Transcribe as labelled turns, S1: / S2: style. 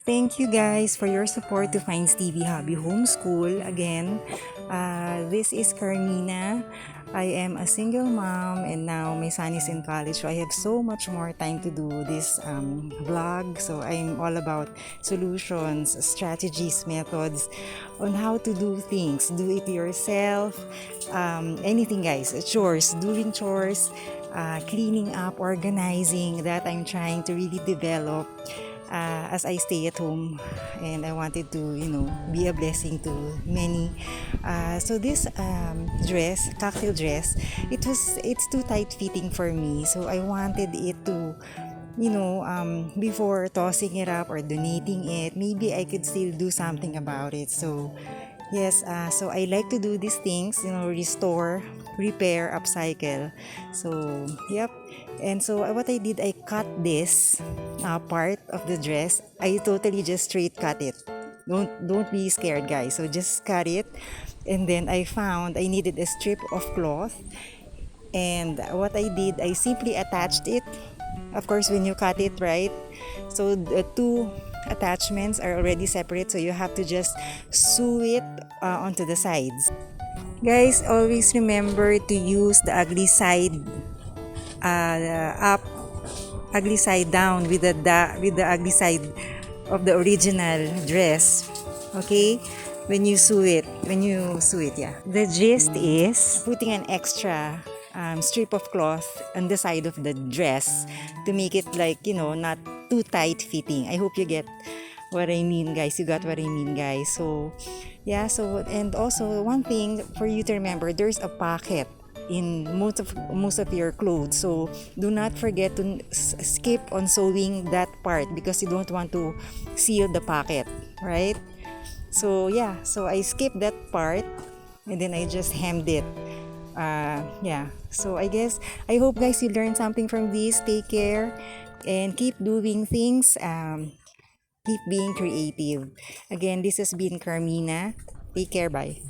S1: Thank you guys for your support to Finds TV Hobby Homeschool. Again, this is Carmina. I am a single mom and now my son is in college, so I have so much more time to do this vlog. So I'm all about solutions, strategies, methods on how to do things. Do it yourself, anything guys, chores, doing chores, cleaning up, organizing, that I'm trying to really develop as I stay at home, and I wanted to, be a blessing to many. So this cocktail dress, it's too tight fitting for me. So I wanted it to, before tossing it up or donating it, maybe I could still do something about it. So yes, so I like to do these things, restore, repair, upcycle. So, yep. And so what I did, I cut this part of the dress. I totally just straight cut it. Don't be scared, guys. So just cut it. And then I found I needed a strip of cloth. And what I did, I simply attached it. Of course, when you cut it, right? So the two attachments are already separate, so you have to just sew it onto the sides. Guys, always remember to use the ugly side up, ugly side down with the ugly side of the original dress. Okay, when you sew it, yeah. The gist is putting an extra strip of cloth on the side of the dress to make it like, not too tight fitting. I hope you get what I mean, guys. You got what I mean, guys. So yeah, and also one thing for you to remember, there's a pocket in most of your clothes, so do not forget to skip on sewing that part because you don't want to seal the pocket, right? So yeah, so I skipped that part and then I just hemmed it. Yeah, so I hope guys you learned something from this. Take care and keep doing things, keep being creative. Again, this has been Carmina. Take care, bye.